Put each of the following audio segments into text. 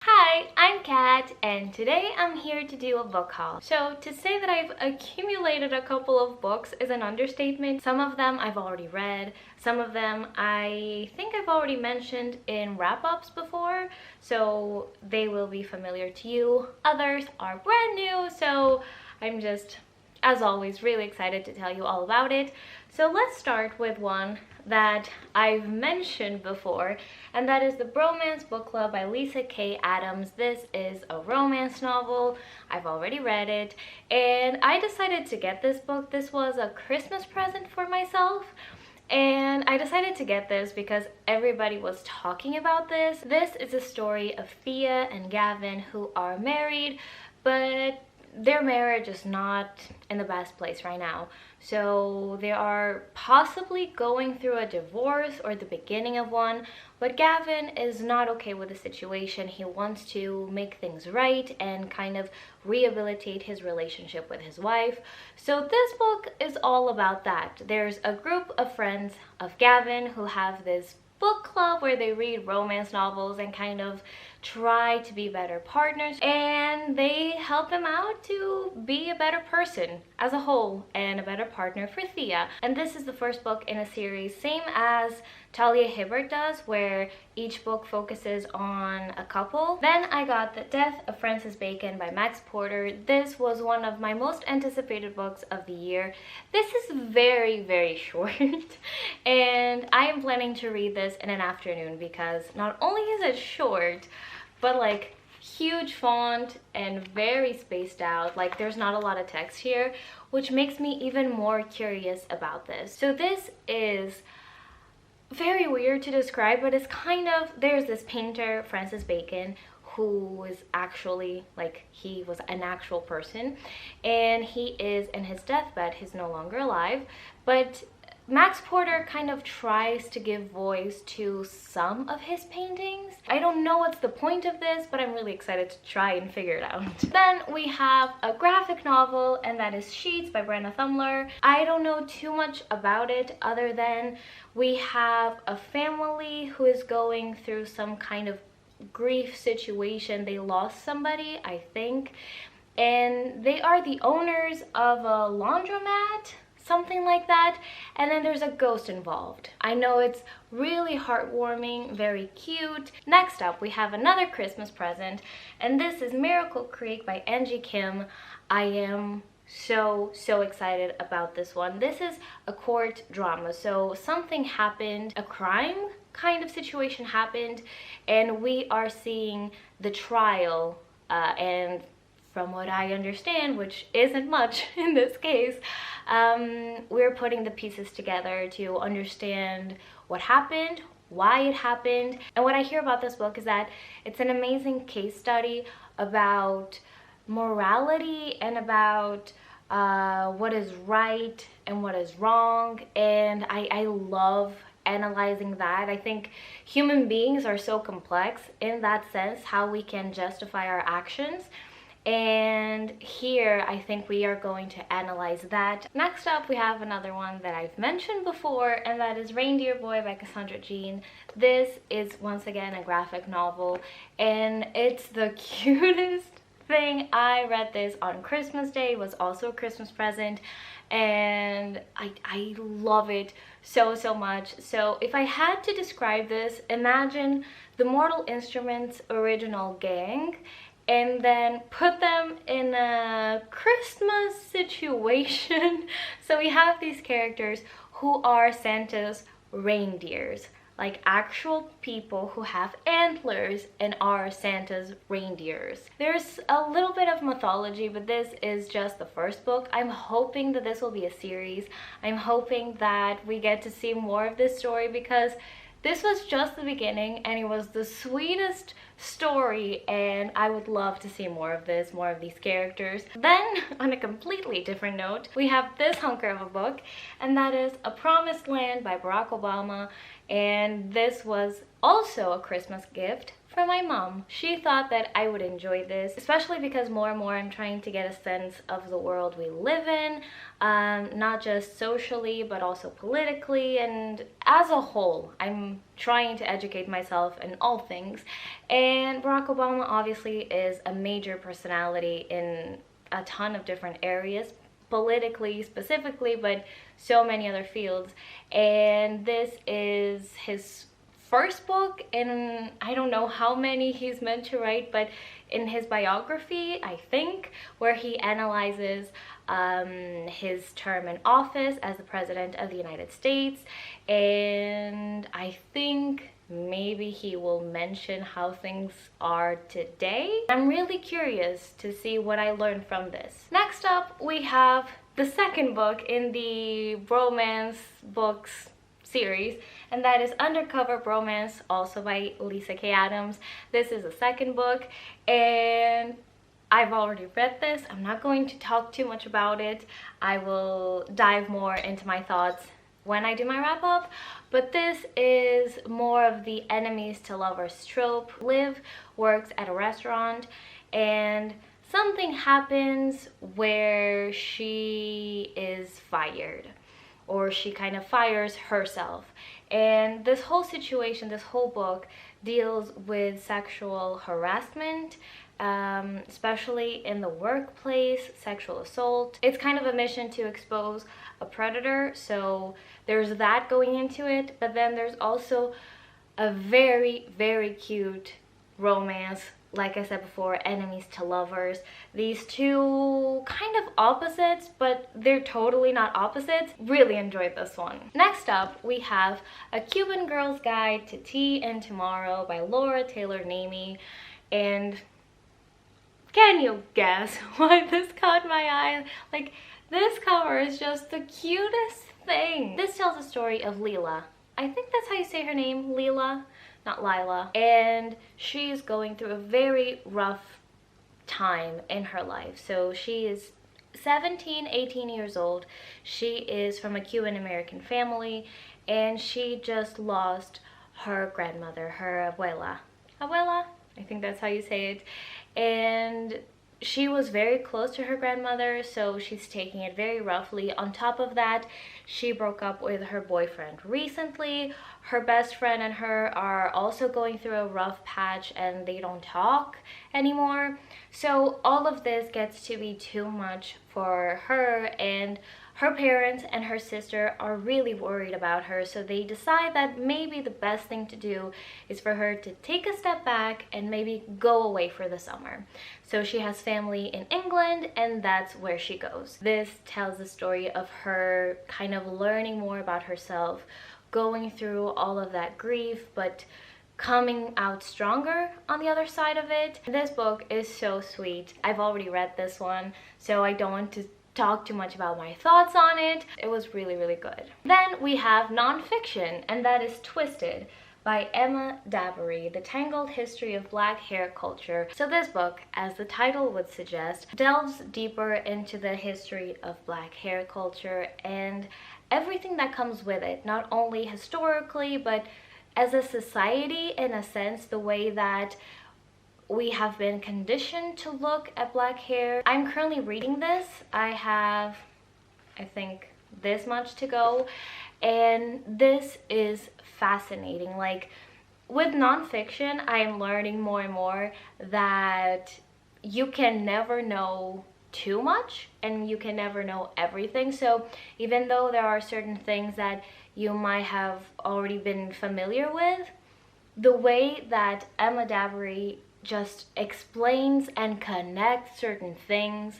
Hi, I'm Kat, and today I'm here to do a book haul. So to say that I've accumulated a couple of books is an understatement. Some of them I've already read, some of them I think I've already mentioned in wrap-ups before, so they will be familiar to you. Others are brand new, so I'm just, as always, really excited to tell you all about it. So let's start with one that I've mentioned before, and that is the Bromance Book Club by Lisa K. Adams. This is a romance novel. I've already read it, and I decided to get this book. This was a Christmas present for myself, and I decided to get this because everybody was talking about this. This is a story of Thea and Gavin, who are married, but their marriage is not in the best place right now. So they are possibly going through a divorce or the beginning of one, but Gavin is not okay with the situation. He wants to make things right and kind of rehabilitate his relationship with his wife. So this book is all about that. There's a group of friends of Gavin who have this book club where they read romance novels and kind of try to be better partners, and they help him out to be a better person as a whole and a better partner for Thea. And this is the first book in a series, same as Talia Hibbert does, where each book focuses on a couple. Then I got The Death of Francis Bacon by Max Porter. This was one of my most anticipated books of the year. This is very short and I am planning to read this in an afternoon because not only is it short, but like huge font and very spaced out. Like there's not a lot of text here, which makes me even more curious about this. So this is very weird to describe, but it's kind of, there's this painter, Francis Bacon, who is actually, like, he was an actual person, and he is in his deathbed. He's no longer alive, but Max Porter kind of tries to give voice to some of his paintings. I don't know what's the point of this, but I'm really excited to try and figure it out. Then we have a graphic novel, and that is Sheets by Brenna Thumler. I don't know too much about it other than we have a family who is going through some kind of grief situation. They lost somebody, I think, and they are the owners of a laundromat, something like that, and then there's a ghost involved. I know it's really heartwarming, very cute. Next up, we have another Christmas present, and this is Miracle Creek by Angie Kim. I am so excited about this one. This is a court drama, so something happened, a crime kind of situation happened, and we are seeing the trial, and from what I understand, which isn't much in this case, we're putting the pieces together to understand what happened, why it happened. And what I hear about this book is that it's an amazing case study about morality and about what is right and what is wrong, and I love analyzing that. I think human beings are so complex in that sense, how we can justify our actions. And here I think we are going to analyze that. Next up, we have another one that I've mentioned before, and that is Reindeer Boy by Cassandra Jean. This is once again a graphic novel, and it's the cutest thing. I read this on Christmas Day. It was also a Christmas present, and I love it so much. So if I had to describe this, imagine the Mortal Instruments original gang and then put them in a Christmas situation. So we have these characters who are Santa's reindeers, like actual people who have antlers and are Santa's reindeers. There's a little bit of mythology, but this is just the first book. I'm hoping that this will be a series. I'm hoping that we get to see more of this story, because this was just the beginning and it was the sweetest story, and I would love to see more of this, more of these characters. Then, on a completely different note, we have this hunker of a book, and that is A Promised Land by Barack Obama, and this was also a Christmas gift from my mom. She thought that I would enjoy this, especially because more and more I'm trying to get a sense of the world we live in, not just socially, but also politically, and as a whole. I'm trying to educate myself in all things. And Barack Obama obviously is a major personality in a ton of different areas, politically specifically, but so many other fields. And this is his first book in I don't know how many he's meant to write, but in his biography, I think, where he analyzes his term in office as the President of the United States. And I think maybe he will mention how things are today. I'm really curious to see what I learned from this. Next up, we have the second book in the Bromance books series, and that is Undercover Bromance, also by Lisa K. Adams. This is the second book, and I've already read this. I'm not going to talk too much about it. I will dive more into my thoughts when I do my wrap up, but this is more of the enemies to lovers trope. Liv works at a restaurant and something happens where she is fired, or she kind of fires herself. And this whole situation, this whole book deals with sexual harassment, especially in the workplace, sexual assault. It's kind of a mission to expose a predator, so there's that going into it, but then there's also a very, very cute romance. Like I said before, enemies to lovers. These two kind of opposites, but they're totally not opposites. Really enjoyed this one. Next up, we have A Cuban Girl's Guide to Tea and Tomorrow by Laura Taylor Namey. And can you guess why this caught my eye? Like, this cover is just the cutest thing. This tells the story of Leela. I think that's how you say her name, Leela, not Lila. And she's going through a very rough time in her life. So she is 17, 18 years old. She is from a Cuban American family, and she just lost her grandmother, her abuela. Abuela? I think that's how you say it. And she was very close to her grandmother, so she's taking it very roughly. On top of that, she broke up with her boyfriend recently. Her best friend and her are also going through a rough patch, and they don't talk anymore. So all of this gets to be too much for her, and her parents and her sister are really worried about her, so they decide that maybe the best thing to do is for her to take a step back and maybe go away for the summer. So she has family in England, and that's where she goes. This tells the story of her kind of learning more about herself, going through all of that grief, but coming out stronger on the other side of it. This book is so sweet. I've already read this one, so I don't want to talk too much about my thoughts on it. It was really, really good. Then we have nonfiction, and that is Twisted by Emma Dabiri, The Tangled History of Black Hair Culture. So this book, as the title would suggest, delves deeper into the history of black hair culture and everything that comes with it, not only historically, but as a society, in a sense, the way that we have been conditioned to look at black hair. I'm currently reading this. I have, I think, this much to go, and this is fascinating. Like, with nonfiction, I am learning more and more that you can never know too much and you can never know everything. So even though there are certain things that you might have already been familiar with, the way that Emma Dabiri just explains and connects certain things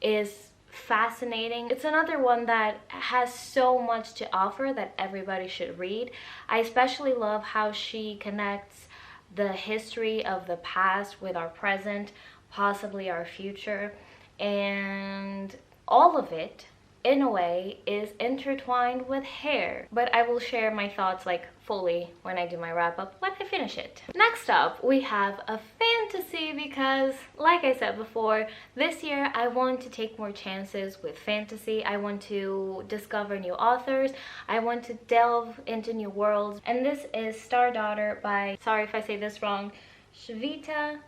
is fascinating. It's another one that has so much to offer that everybody should read. I especially love how she connects the history of the past with our present, possibly our future, and all of it in a way is intertwined with hair. But I will share my thoughts like fully when I do my wrap up, when I finish it. Next up, we have a fantasy because, like I said before, this year I want to take more chances with fantasy. I want to discover new authors. I want to delve into new worlds. And this is Star Daughter by, sorry if I say this wrong, Shvita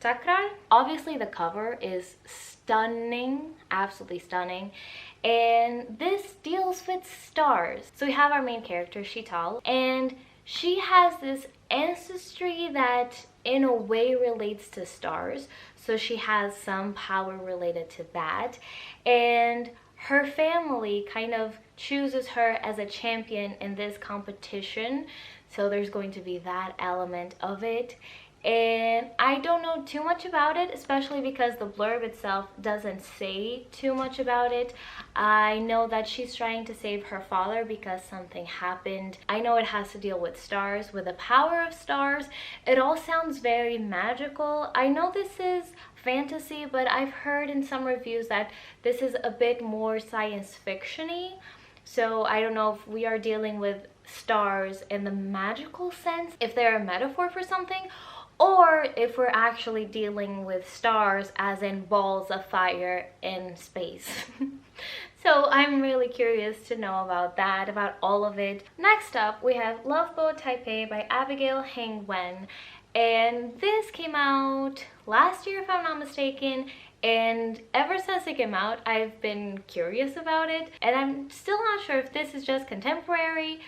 Takrar. Obviously the cover is stunning, absolutely stunning, and this deals with stars. So we have our main character Shital, and she has this ancestry that in a way relates to stars, so she has some power related to that, and her family kind of chooses her as a champion in this competition, so there's going to be that element of it. And I don't know too much about it, especially because the blurb itself doesn't say too much about it. I know that she's trying to save her father because something happened. I know it has to deal with stars, with the power of stars. It all sounds very magical. I know this is fantasy, but I've heard in some reviews that this is a bit more science fiction-y. So I don't know if we are dealing with stars in the magical sense, if they're a metaphor for something, or if we're actually dealing with stars as in balls of fire in space. So I'm really curious to know about that, about all of it. Next up, we have Love Boat Taipei by Abigail Heng Wen. And this came out last year, if I'm not mistaken. And ever since it came out, I've been curious about it. And I'm still not sure if this is just contemporary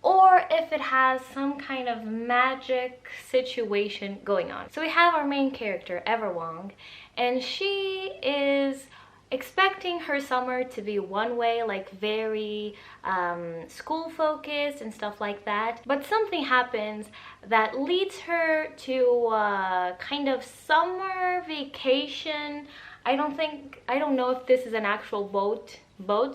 or if it has some kind of magic situation going on. So we have our main character, Ever Wong, and she is expecting her summer to be one way, like very school focused and stuff like that, but something happens that leads her to kind of summer vacation. I don't know if this is an actual boat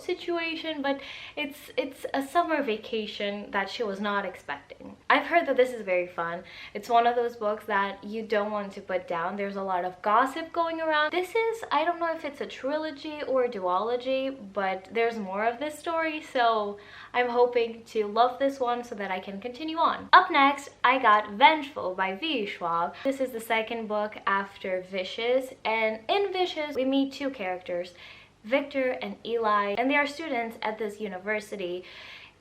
situation, but it's a summer vacation that she was not expecting. I've heard that this is very fun. It's one of those books that you don't want to put down. There's a lot of gossip going around. This is, I don't know if it's a trilogy or a duology, but there's more of this story, so I'm hoping to love this one so that I can continue on. Up next, I got Vengeful by V. Schwab. This is the second book after Vicious, and in Vicious we meet two characters, Victor and Eli, and they are students at this university,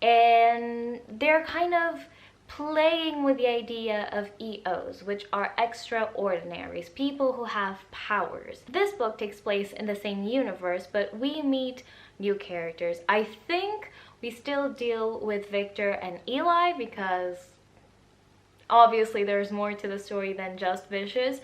and they're kind of playing with the idea of EOs, which are extraordinaries, people who have powers. This book takes place in the same universe, but we meet new characters. I think we still deal with Victor and Eli because obviously there's more to the story than just Vicious.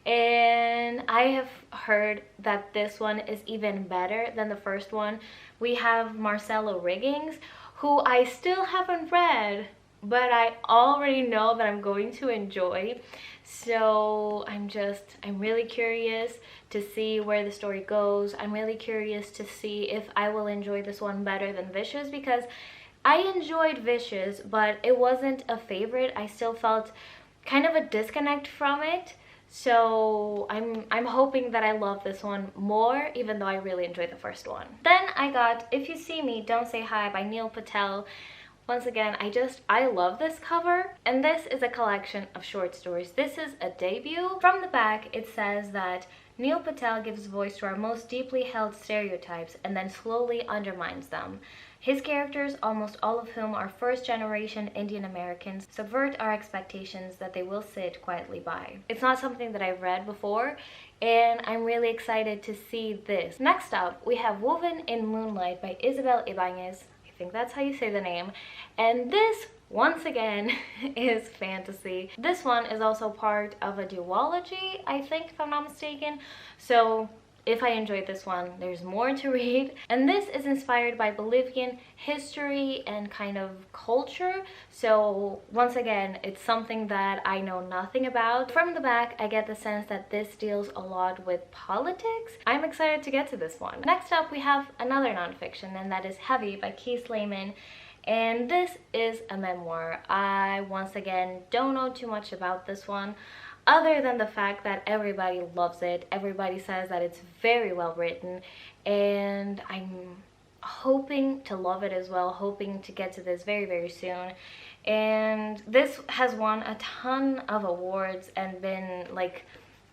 And I have heard that this one is even better than the first one. We have Marcelo Riggins, who I still haven't read, but I already know that I'm going to enjoy. So I'm really curious to see where the story goes. I'm really curious to see if I will enjoy this one better than Vicious, because I enjoyed Vicious, but it wasn't a favorite. I still felt kind of a disconnect from it. So I'm hoping that I love this one more, even though I really enjoyed the first one. Then I got If You See Me, Don't Say Hi by Neil Patel. Once again, I love this cover, and this is a collection of short stories. This is a debut. From the back, it says that Neil Patel gives voice to our most deeply held stereotypes and then slowly undermines them. His characters, almost all of whom are first-generation Indian Americans, subvert our expectations that they will sit quietly by. It's not something that I've read before, and I'm really excited to see this. Next up, we have Woven in Moonlight by Isabel Ibanez. I think that's how you say the name. And this, once again, is fantasy. This one is also part of a duology, I think, if I'm not mistaken. So if I enjoyed this one, there's more to read. And this is inspired by Bolivian history and kind of culture. So once again, it's something that I know nothing about. From the back, I get the sense that this deals a lot with politics. I'm excited to get to this one. Next up, we have another nonfiction, and that is Heavy by Keith Lehman. And this is a memoir. I, once again, don't know too much about this one, other than the fact that everybody loves it. Everybody says that it's very well written, and I'm hoping to love it as well, hoping to get to this very, very soon. And this has won a ton of awards and been like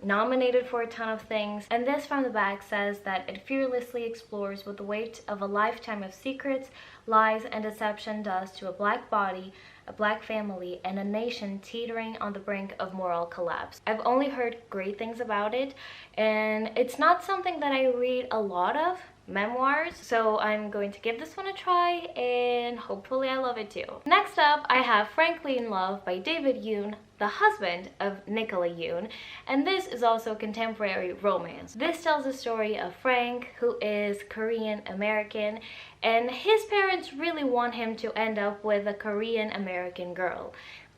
nominated for a ton of things. And this from the back says that it fearlessly explores what the weight of a lifetime of secrets, lies, and deception does to a black body, a black family, and a nation teetering on the brink of moral collapse. I've only heard great things about it, and it's not something that I read a lot of, memoirs, so I'm going to give this one a try and hopefully I love it too. Next up, I have Frankly in Love by David Yoon, the husband of Nicola Yoon, and this is also contemporary romance. This tells the story of Frank, who is Korean American, and his parents really want him to end up with a Korean American girl.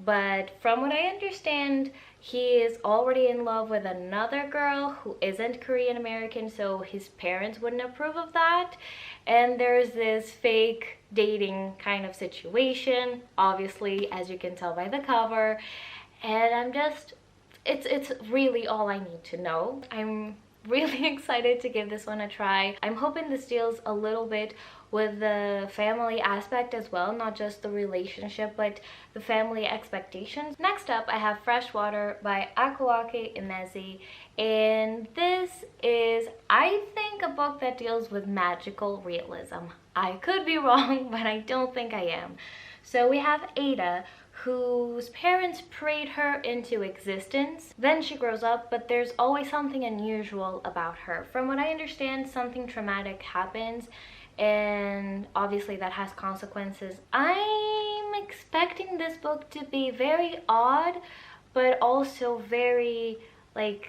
But from what I understand, he is already in love with another girl who isn't Korean American, so his parents wouldn't approve of that. And there's this fake dating kind of situation, obviously, as you can tell by the cover. And I'm just, it's really all I need to know. I'm really excited to give this one a try. I'm hoping this deals a little bit with the family aspect as well, not just the relationship, but the family expectations. Next up, I have Freshwater by Akawake Imezi, and this is, I think, a book that deals with magical realism. I could be wrong, but I don't think I am. So we have Ada, whose parents prayed her into existence. Then she grows up, but there's always something unusual about her. From what I understand, something traumatic happens, and obviously that has consequences. I'm expecting this book to be very odd, but also very, like,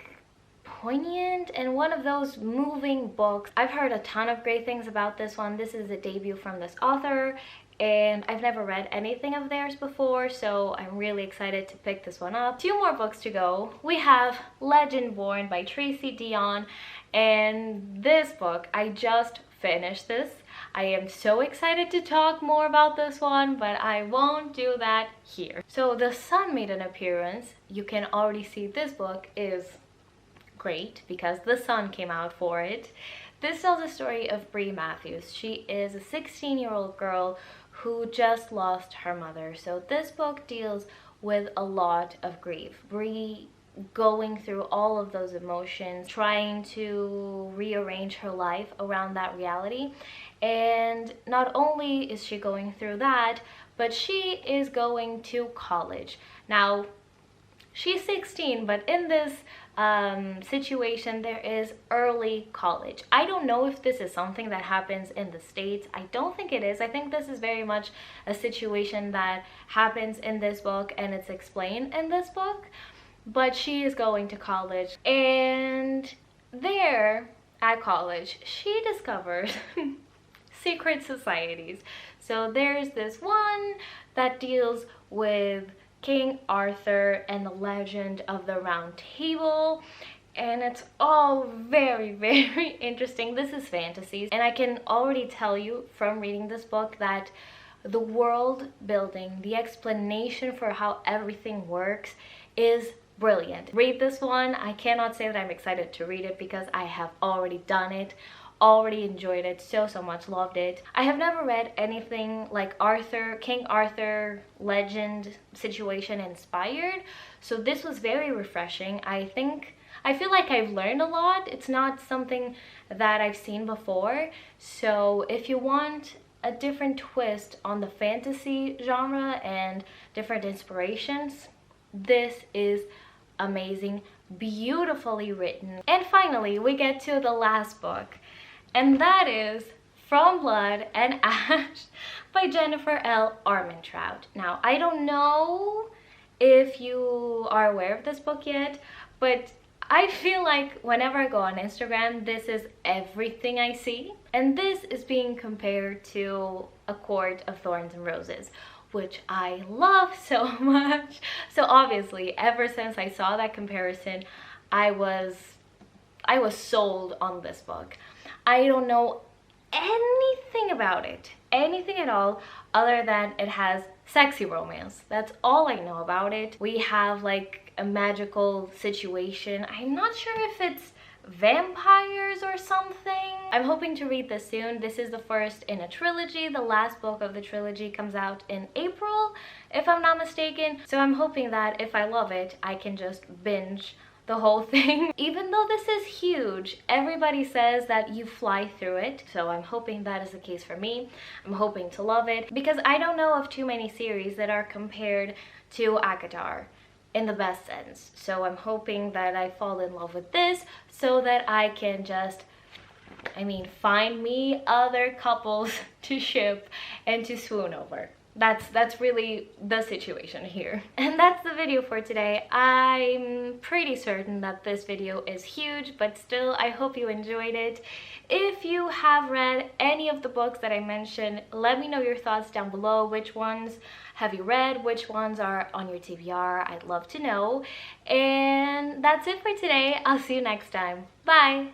poignant and one of those moving books. I've heard a ton of great things about this one. This is a debut from this author, and I've never read anything of theirs before, so I'm really excited to pick this one up. 2 more books to go. We have Legend Born by Tracy Dion, and this book, I just finished this. I am so excited to talk more about this one, but I won't do that here. So The Sun made an appearance. You can already see this book is great because the sun came out for it. This tells the story of Bree Matthews. She is a 16-year-old girl who just lost her mother. So this book deals with a lot of grief. Bree going through all of those emotions, trying to rearrange her life around that reality. And not only is she going through that, but she is going to college. Now, she's 16, but in this situation, there is early college. I don't know if this is something that happens in the States. I don't think it is. I think this is very much a situation that happens in this book, and it's explained in this book. But she is going to college, and there at college, she discovers secret societies. So there's this one that deals with King Arthur and the legend of the Round Table, and it's all very, very interesting. This is fantasy, and I can already tell you from reading this book that the world building, the explanation for how everything works is brilliant. Read this one. I cannot say that I'm excited to read it because I have already done it, already enjoyed it so much, loved it. I have never read anything like King Arthur legend situation inspired, so this was very refreshing. I feel like I've learned a lot. It's not something that I've seen before, so if you want a different twist on the fantasy genre and different inspirations, this is amazing, beautifully written. And finally, we get to the last book, and that is From Blood and Ash by Jennifer L. Armentrout. Now, I don't know if you are aware of this book yet, but I feel like whenever I go on Instagram, this is everything I see. And this is being compared to A Court of Thorns and Roses, which I love so much. So obviously, ever since I saw that comparison, I was sold on this book. I don't know anything about it, anything at all, other than it has sexy romance. That's all I know about it. We have like a magical situation. I'm not sure if it's vampires or something. I'm hoping to read this soon. This is the first in a trilogy. The last book of the trilogy comes out in April, if I'm not mistaken. So I'm hoping that if I love it, I can just binge the whole thing. Even though this is huge, everybody says that you fly through it, so I'm hoping that is the case for me. I'm hoping to love it, because I don't know of too many series that are compared to ACOTAR in the best sense. So I'm hoping that I fall in love with this so that I can just, find me other couples to ship and to swoon over. That's really the situation here. And that's the video for today. I'm pretty certain that this video is huge, but still, I hope you enjoyed it. If you have read any of the books that I mentioned, let me know your thoughts down below. Which ones have you read? Which ones are on your TBR? I'd love to know. And that's it for today. I'll see you next time. Bye!